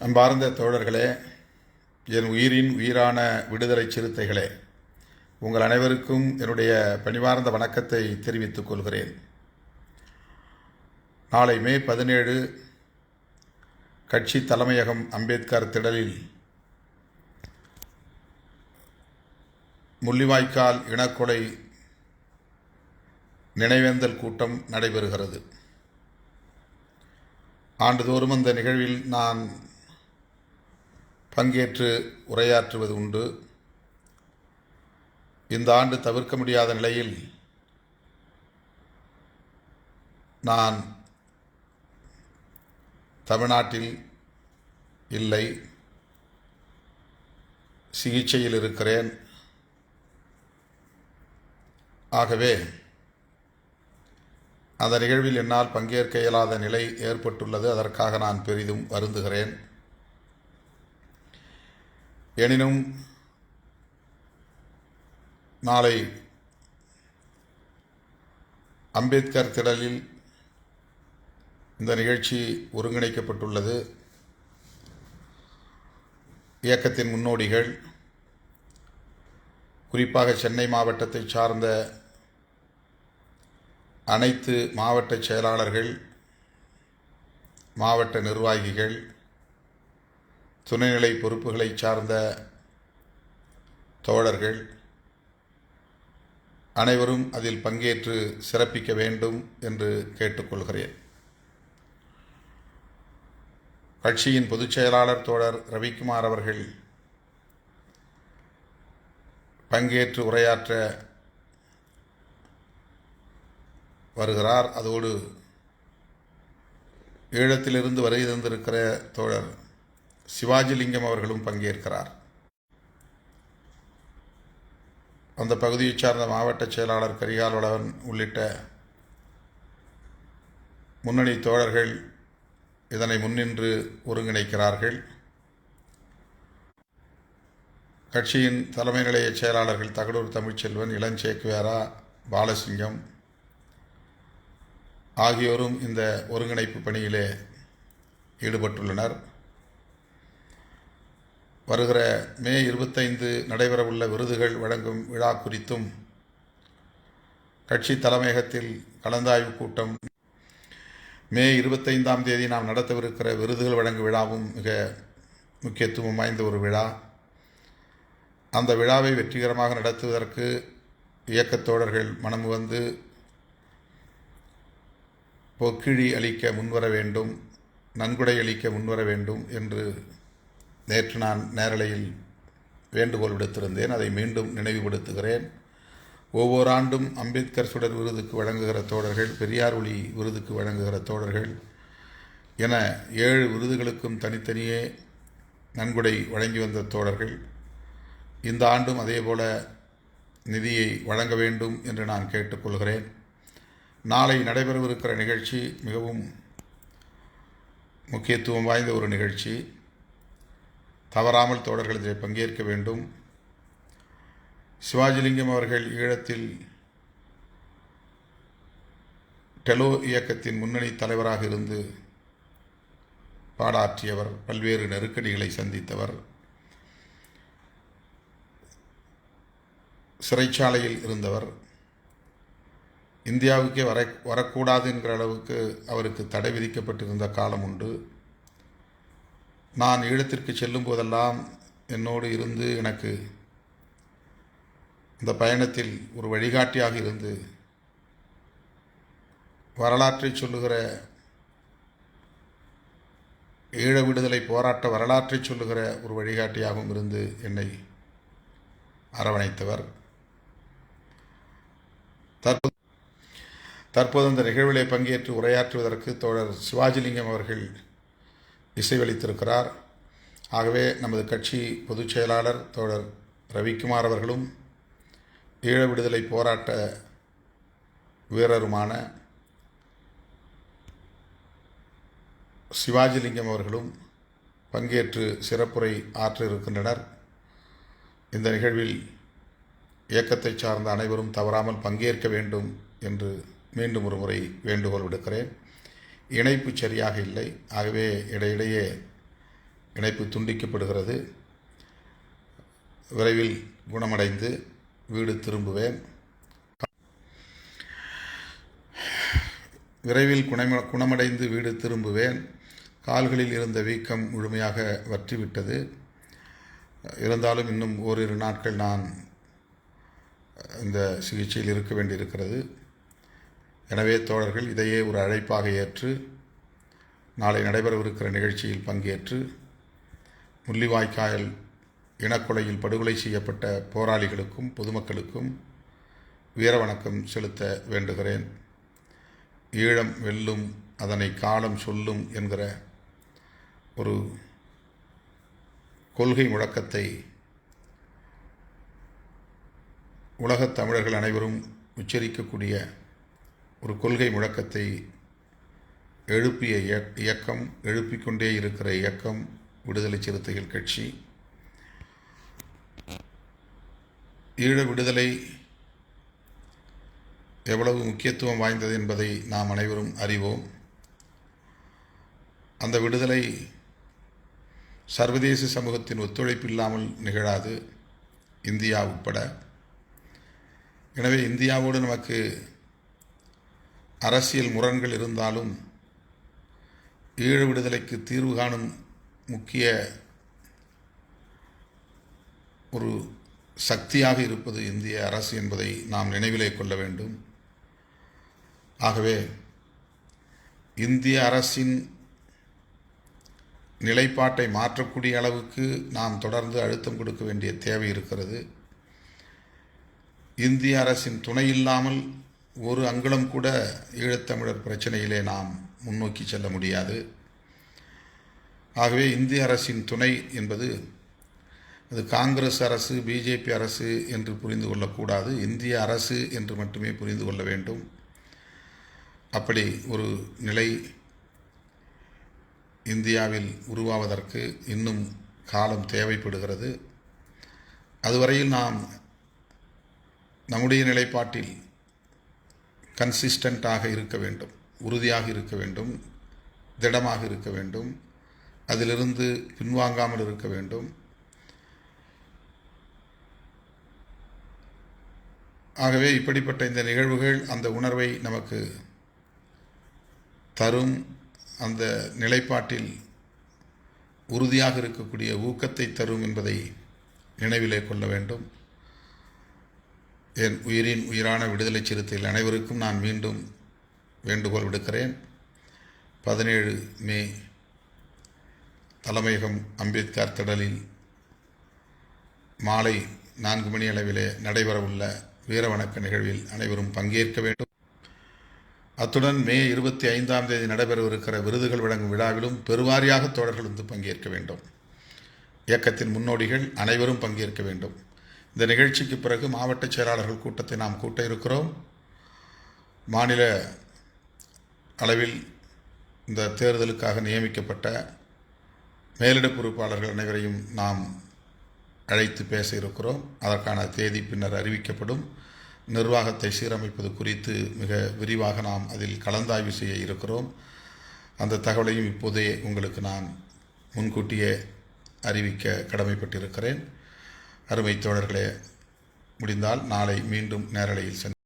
அன்பார்ந்த தோழர்களே, என் உயிரின் உயிரான விடுதலை சிறுத்தைகளே, உங்கள் அனைவருக்கும் என்னுடைய பணிவார்ந்த வணக்கத்தை தெரிவித்துக் கொள்கிறேன். நாளை மே 17 கட்சி தலைமையகம் அம்பேத்கர் திடலில் முள்ளிவாய்க்கால் இனக்கொலை நினைவேந்தல் கூட்டம் நடைபெறுகிறது. ஆண்டுதோறும் அந்த நிகழ்வில் நான் பங்கேற்று உரையாற்றுவது உண்டு. இந்த ஆண்டு தவிர்க்க முடியாத நிலையில் நான் தமிழ்நாட்டில் இல்லை, சிகிச்சையில் இருக்கிறேன். ஆகவே அந்த நிகழ்வில் என்னால் பங்கேற்க இயலாத நிலை ஏற்பட்டுள்ளது. அதற்காக நான் பெரிதும் வருந்துகிறேன். எனினும் நாளை அம்பேத்கர் திடலில் இந்த நிகழ்ச்சி ஒருங்கிணைக்கப்பட்டுள்ளது. இயக்கத்தின் முன்னோடிகள், குறிப்பாக சென்னை மாவட்டத்தை சார்ந்த அனைத்து மாவட்ட செயலாளர்கள், மாவட்ட நிர்வாகிகள், துணைநிலை பொறுப்புகளை சார்ந்த தோழர்கள் அனைவரும் அதில் பங்கேற்று சிறப்பிக்க வேண்டும் என்று கேட்டுக்கொள்கிறேன். கட்சியின் பொதுச் செயலாளர் தோழர் ரவிக்குமார் அவர்கள் பங்கேற்று உரையாற்ற வருகிறார். அதோடு ஈழத்திலிருந்து வருகை தந்திருக்கிற தோழர் சிவாஜிலிங்கம் அவர்களும் பங்கேற்கிறார். அந்த பகுதியைச் சார்ந்த மாவட்ட செயலாளர் கரிகாலவளவன் உள்ளிட்ட முன்னணி தோழர்கள் இதனை முன்னின்று ஒருங்கிணைக்கிறார்கள். கட்சியின் தலைமை நிலைய செயலாளர்கள் தகடூர் தமிழ்ச்செல்வன், இளஞ்சேக்குவேரா, பாலசிங்கம் ஆகியோரும் இந்த ஒருங்கிணைப்பு பணியிலே ஈடுபட்டுள்ளனர். வருகிற மே 25 நடைபெறவுள்ள விருதுகள் வழங்கும் விழா குறித்தும் கட்சி தலைமையகத்தில் கலந்தாய்வு கூட்டம், மே 25ஆம் தேதி நாம் நடத்தவிருக்கிற விருதுகள் வழங்கும் விழாவும் மிக முக்கியத்துவம் வாய்ந்த ஒரு விழா. அந்த விழாவை வெற்றிகரமாக நடத்துவதற்கு இயக்கத் தோழர்கள் மனம் வந்து பொக்கிழி அளிக்க முன்வர வேண்டும், நன்கொடை அளிக்க முன்வர வேண்டும் என்று நேற்று நான் நேரலையில் வேண்டுகோள் விடுத்திருந்தேன். அதை மீண்டும் நினைவுபடுத்துகிறேன். ஒவ்வொரு ஆண்டும் அம்பேத்கர் சுடர் விருதுக்கு வழங்குகிற தோழர்கள், பெரியார் ஒளி விருதுக்கு வழங்குகிற தோழர்கள் என 7 விருதுகளுக்கும் தனித்தனியே நன்கொடை வழங்கி வந்த தோழர்கள் இந்த ஆண்டும் அதேபோல நிதியை வழங்க வேண்டும் என்று நான் கேட்டுக்கொள்கிறேன். நாளை நடைபெறவிருக்கிற நிகழ்ச்சி மிகவும் முக்கியத்துவம் வாய்ந்த ஒரு நிகழ்ச்சி. தவறாமல் தோழர்கள் இதில் பங்கேற்க வேண்டும். சிவாஜிலிங்கம் அவர்கள் ஈழத்தில் டெலோ இயக்கத்தின் முன்னணி தலைவராக இருந்து பாடாற்றியவர், பல்வேறு நெருக்கடிகளை சந்தித்தவர், சிறைச்சாலையில் இருந்தவர், இந்தியாவுக்கே வரக்கூடாது என்கிற அளவுக்கு அவருக்கு தடை விதிக்கப்பட்டிருந்த காலம் உண்டு. நான் ஈழத்திற்கு செல்லும் போதெல்லாம் என்னோடு இருந்து எனக்கு இந்த பயணத்தில் ஒரு வழிகாட்டியாக இருந்து வரலாற்றை சொல்லுகிற, ஈழ விடுதலை போராட்ட வரலாற்றை சொல்லுகிற ஒரு வழிகாட்டியாகவும் இருந்து என்னை அரவணைத்தவர். தற்போது அந்த நிகழ்விலே பங்கேற்று உரையாற்றுவதற்கு தோழர் சிவாஜிலிங்கம் அவர்கள் இசைவளித்திருக்கிறார். ஆகவே நமது கட்சி பொதுச் செயலாளர் தோழர் ரவிக்குமார் அவர்களும் ஈழ விடுதலை போராட்ட வீரருமான சிவாஜிலிங்கம் அவர்களும் பங்கேற்று சிறப்புரை ஆற்ற இருக்கின்றனர். இந்த நிகழ்வில் இயக்கத்தை சார்ந்த அனைவரும் தவறாமல் பங்கேற்க வேண்டும் என்று மீண்டும் ஒரு முறை வேண்டுகோள் விடுக்கிறேன். இணைப்பு சரியாக இல்லை. ஆகவே இடையிடையே இணைப்பு துண்டிக்கப்படுகிறது. விரைவில் குணமடைந்து வீடு திரும்புவேன். விரைவில் குணமடைந்து வீடு திரும்புவேன். கால்களில் இருந்த வீக்கம் முழுமையாக வற்றிவிட்டது. இருந்தாலும் இன்னும் ஓரிரு நாட்கள் நான் இந்த சிகிச்சையில் இருக்க வேண்டியிருக்கிறது. எனவே தோழர்கள், இதையே ஒரு அழைப்பாக ஏற்று நாளை நடைபெறவிருக்கிற நிகழ்ச்சியில் பங்கேற்று முள்ளிவாய்க்கால் இனக்கொலையில் படுகொலை செய்யப்பட்ட போராளிகளுக்கும் பொதுமக்களுக்கும் வீரவணக்கம் செலுத்த வேண்டுகிறேன். ஈழம் வெல்லும், அதனை காலம் சொல்லும் என்கிற ஒரு கொள்கை முழக்கத்தை உலகத் தமிழர்கள் அனைவரும் உச்சரிக்கக்கூடிய ஒரு கொள்கை முழக்கத்தை எழுப்பிய இயக்கம், எழுப்பிக்கொண்டே இருக்கிற இயக்கம் விடுதலை சிறுத்தைகள் கட்சி. ஈழ விடுதலை எவ்வளவு முக்கியத்துவம் வாய்ந்தது என்பதை நாம் அனைவரும் அறிவோம். அந்த விடுதலை சர்வதேச சமூகத்தின் ஒத்துழைப்பு இல்லாமல் நிகழாது, இந்தியா உட்பட. எனவே இந்தியாவோடு நமக்கு அரசியல் முரண்கள் இருந்தாலும் ஈழ விடுதலைக்கு தீர்வு காணும் முக்கிய ஒரு சக்தியாக இருப்பது இந்திய அரசு என்பதை நாம் நினைவிலே கொள்ள வேண்டும். ஆகவே இந்திய அரசின் நிலைப்பாட்டை மாற்றக்கூடிய அளவுக்கு நாம் தொடர்ந்து அழுத்தம் கொடுக்க வேண்டிய தேவை இருக்கிறது. இந்திய அரசின் துணை இல்லாமல் ஒரு அங்குலம் கூட ஈழத்தமிழர் பிரச்சனையிலே நாம் முன்னோக்கி செல்ல முடியாது. ஆகவே இந்திய அரசின் துணை என்பது அது காங்கிரஸ் அரசு, பிஜேபி அரசு என்று புரிந்து கொள்ளக்கூடாது. இந்திய அரசு என்று மட்டுமே புரிந்து கொள்ள வேண்டும். அப்படி ஒரு நிலை இந்தியாவில் உருவாவதற்கு இன்னும் காலம் தேவைப்படுகிறது. அதுவரையில் நாம் நம்முடைய நிலைப்பாட்டில் கன்சிஸ்டண்ட்டாக இருக்க வேண்டும், உறுதியாக இருக்க வேண்டும், திடமாக இருக்க வேண்டும், அதிலிருந்து பின்வாங்காமல் இருக்க வேண்டும். ஆகவே இப்படிப்பட்ட இந்த நிகழ்வுகள் அந்த உணர்வை நமக்கு தரும். அந்த நிலைப்பாட்டில் உறுதியாக இருக்கக்கூடிய ஊக்கத்தை தரும் என்பதை நினைவிலே கொள்ள வேண்டும். என் உயிரின் உயிரான விடுதலை சிறுத்தைகள் அனைவருக்கும் நான் மீண்டும் வேண்டுகோள் விடுக்கிறேன். 17 மே தலைமையகம் அம்பேத்கர் திடலில் மாலை 4 மணி அளவிலே நடைபெறவுள்ள வீரவணக்க நிகழ்வில் அனைவரும் பங்கேற்க வேண்டும். அத்துடன் மே 25ஆம் தேதி நடைபெறவிருக்கிற விருதுகள் வழங்கும் விழாவிலும் பெருவாரியாக தோழர்கள் வந்து பங்கேற்க வேண்டும். இயக்கத்தின் முன்னோடிகள் அனைவரும் பங்கேற்க வேண்டும். இந்த நிகழ்ச்சிக்கு பிறகு மாவட்ட செயலாளர்கள் கூட்டத்தை நாம் கூட்ட இருக்கிறோம். மாநில அளவில் இந்த தேர்தலுக்காக நியமிக்கப்பட்ட மேலிட பொறுப்பாளர்கள் அனைவரையும் நாம் அழைத்து பேச இருக்கிறோம். அதற்கான தேதி பின்னர் அறிவிக்கப்படும். நிர்வாகத்தை சீரமைப்பது குறித்து மிக விரிவாக நாம் அதில் கலந்தாய்வு செய்ய இருக்கிறோம். அந்த தகவலையும் இப்போதே உங்களுக்கு நான் முன்கூட்டியே அறிவிக்க கடமைப்பட்டிருக்கிறேன். அருமை தோழர்களே, முடிந்தால் நாளை மீண்டும் நேரலையில்